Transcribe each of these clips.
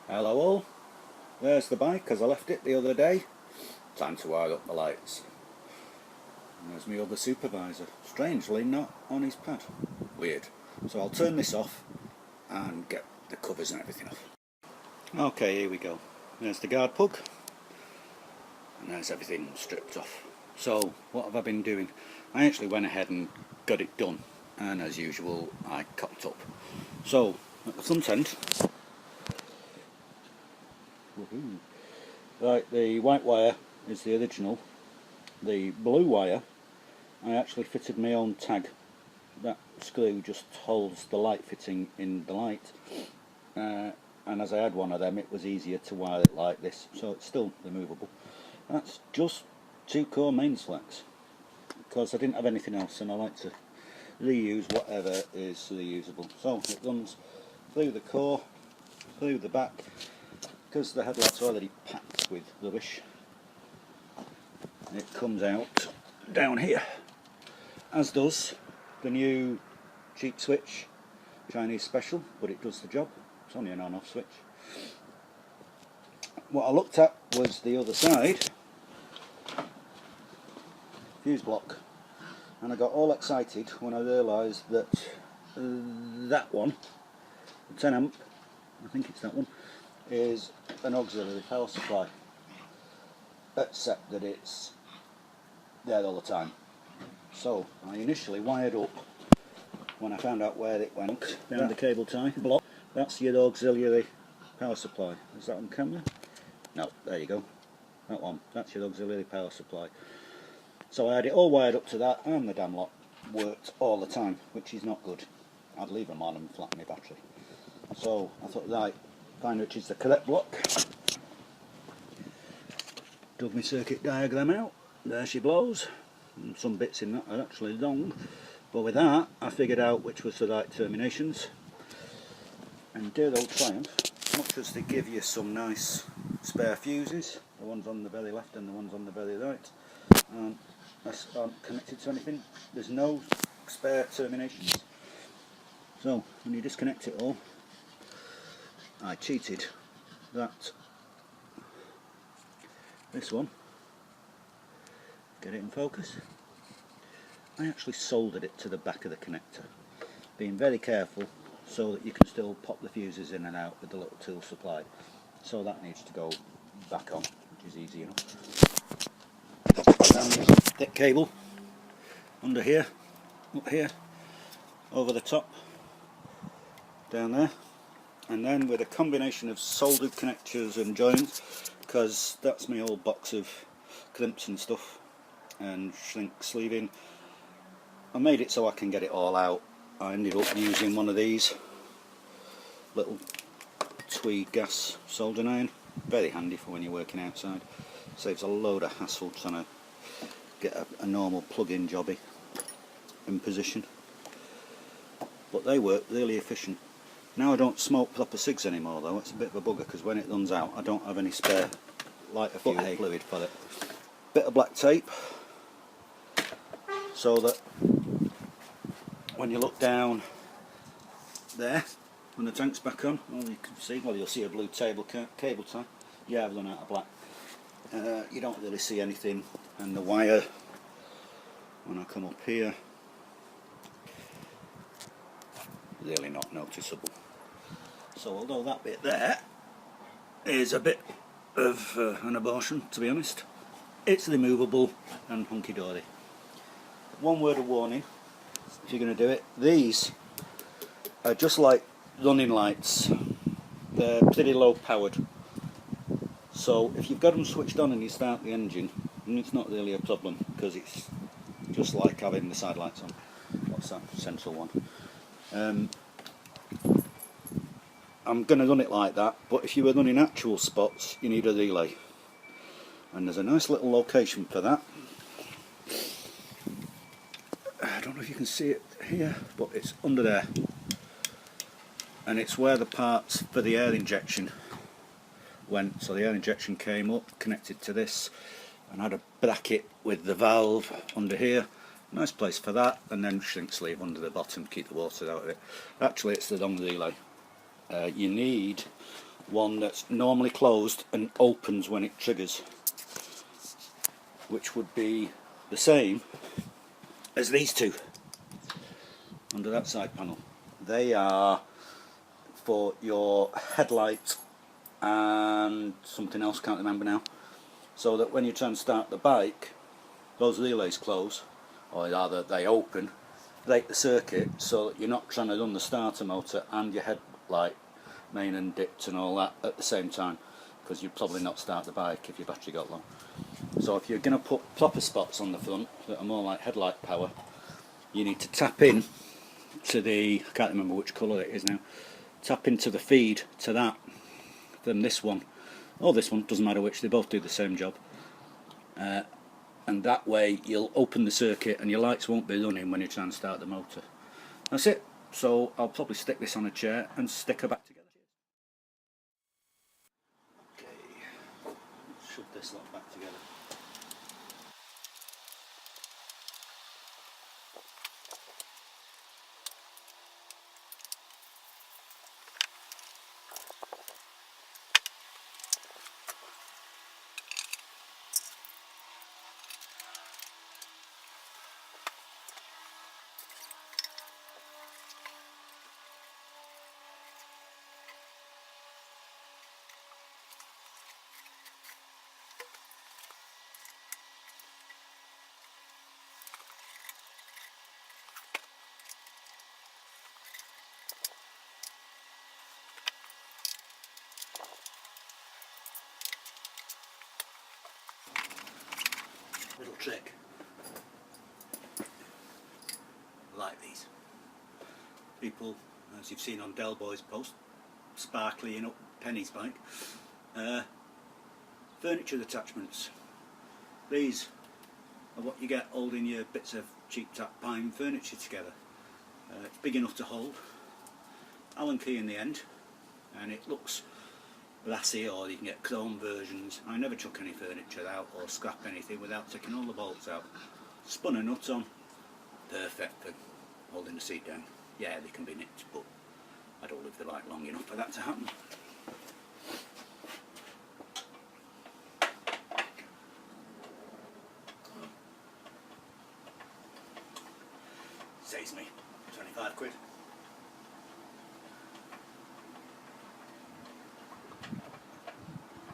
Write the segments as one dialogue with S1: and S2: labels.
S1: Hello all, there's the bike as I left it the other day. Time to wire up the lights. And there's my other supervisor, strangely not on his pad. Weird. So I'll turn this off and get the covers and everything off. Okay, here we go. There's the guard plug and there's everything stripped off. So what have I been doing? I actually went ahead and got it done, and as usual I cocked up. So at the front end, right, the white wire is the original. The blue wire, I actually fitted my own tag. That screw just holds the light fitting in the light, and as I had one of them it was easier to wire it like this, so it's still removable. That's just 2-core main selects, because I didn't have anything else and I like to reuse whatever is reusable. So it runs through the core, through the back, because the headlight's already packed with rubbish. It comes out down here, as does the new cheap switch, Chinese special, but it does the job. It's only an on-off switch. What I looked at was the other side, fuse block, and I got all excited when I realised that that one, the 10 amp, I think it's that one, is an auxiliary power supply, except that it's there all the time. So I initially wired up, when I found out where it went, down the cable tie block. That's your auxiliary power supply. Is that on camera? No, there you go. That one, that's your auxiliary power supply. So I had it all wired up to that, and the damn lot worked all the time, which is not good. I'd leave them on and flatten my battery. So I thought, right, find which is the correct block. Dug my circuit diagram out. There she blows. And some bits in that are actually wrong, but with that I figured out which was the right terminations. And dear old Triumph, much as they give you some nice spare fuses, the ones on the very left and the ones on the very right, aren't connected to anything. There's no spare terminations. So when you disconnect it all, I cheated that this one, get it in focus, I actually soldered it to the back of the connector, being very careful so that you can still pop the fuses in and out with the little tool supplied. So that needs to go back on, which is easy enough. Down this thick cable under here, up here, over the top, down there, and then with a combination of soldered connectors and joints, because that's my old box of crimps and stuff and shrink sleeving, I made it so I can get it all out. I ended up using one of these little tweed gas soldering iron, very handy for when you're working outside. Saves a load of hassle trying to get a normal plug-in jobby in position, but they work really efficient. Now I don't smoke proper cigs anymore though. It's a bit of a bugger because when it runs out I don't have any spare lighter fluid for it. Bit of black tape so that when you look down there, when the tank's back on, all you can see, well, you'll see a blue cable tie. Yeah, I've run out of black. You don't really see anything, and the wire, when I come up here, really not noticeable. So although that bit there is a bit of an abortion, to be honest, it's removable and hunky-dory. One word of warning, if you're going to do it, these are just like running lights. They're pretty low powered, so if you've got them switched on and you start the engine, then it's not really a problem, because it's just like having the side lights on. What's that central one? I'm going to run it like that, but if you were running actual spots you need a relay, and there's a nice little location for that. I don't know if you can see it here, but it's under there, and it's where the parts for the air injection went. So the air injection came up, connected to this, and had a bracket with the valve under here. Nice place for that, and then shrink sleeve under the bottom to keep the water out of it. Actually it's the wrong relay. You need one that's normally closed and opens when it triggers, which would be the same as these two under that side panel. They are for your headlight and something else, can't remember now, so that when you try and start the bike, those relays close, or rather they open, break the circuit, so that you're not trying to run the starter motor and your headlight main and dipped and all that at the same time, because you'd probably not start the bike if your battery got low. So if you're going to put proper spots on the front that are more like headlight power, you need to tap in to the, I can't remember which colour it is now, tap into the feed to that from this one or this one, doesn't matter which, they both do the same job, and that way you'll open the circuit and your lights won't be running when you try and start the motor. That's it. So I'll probably stick this on a chair and stick her back together. Okay, shove this lot back together. Little trick. Like these. People, as you've seen on Del Boy's post, sparklying up Penny's bike. Furniture attachments. These are what you get holding your bits of cheap tap pine furniture together. It's big enough to hold. Allen key in the end, and it looks glassy, or you can get chrome versions. I never chuck any furniture out or scrap anything without taking all the bolts out. Spun a nut on, perfect for holding the seat down. Yeah, they can be nicked, but I don't live the life long enough for that to happen. Saves me 25 quid.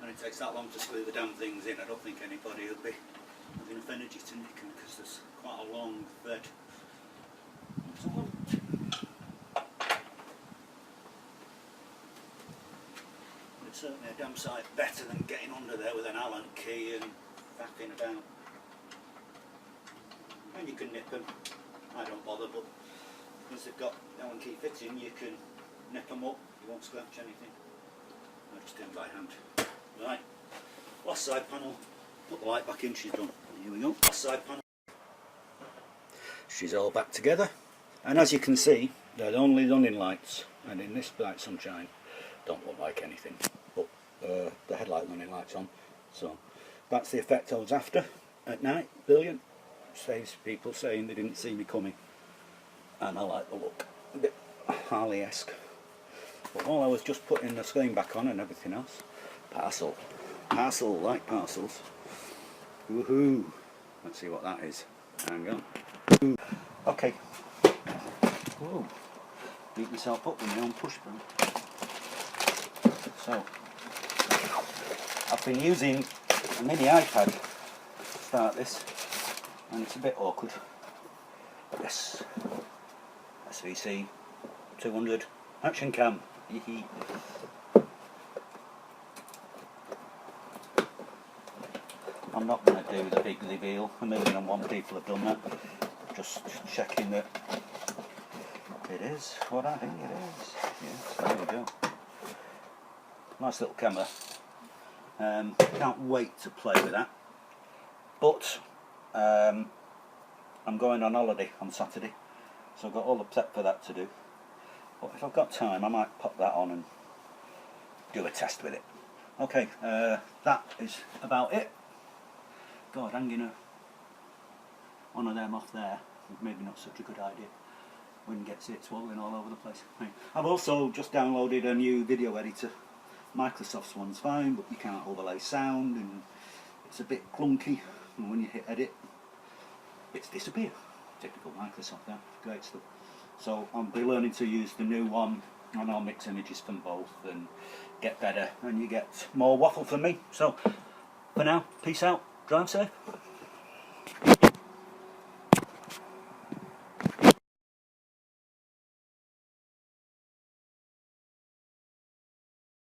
S1: And it takes that long to screw the damn things in. I don't think anybody would be having enough energy to nick them, because there's quite a long thread. It's certainly a damn sight better than getting under there with an Allen key and faffing about. And you can nip them. I don't bother, but because they've got Allen key fitting, you can nip them up. You won't scratch anything. I just do them by hand. Right, last side panel. Put the light back in. She's done. Here we go. Last side panel. She's all back together, and as you can see, they're only running lights, and in this bright sunshine, don't look like anything. But the headlight running lights on, so that's the effect I was after at night. Brilliant. Saves people saying they didn't see me coming, and I like the look, a bit Harley-esque. But while I was just putting the screen back on and everything else, parcel, like parcels. Woohoo! Let's see what that is. Hang on. Okay. Whoa! Beat myself up with my own push button. So, I've been using a mini iPad to start this, and it's a bit awkward. Yes, SVC 200 action cam. I'm not going to do the big reveal. 1,001 people have done that. Just checking that it is what I think it is. Yes, there we go. Nice little camera. Can't wait to play with that. But I'm going on holiday on Saturday, so I've got all the prep for that to do. But if I've got time, I might pop that on and do a test with it. Okay, that is about it. God, hanging one of them off there, maybe not such a good idea. Wind gets it swollen all over the place. Right. I've also just downloaded a new video editor Microsoft's one's fine, but you can't overlay sound and it's a bit clunky, and when you hit edit it's disappeared. Typical Microsoft there, great stuff. So I'll be learning to use the new one and I'll mix images from both and get better, and you get more waffle from me. So for now, peace out, drive safe.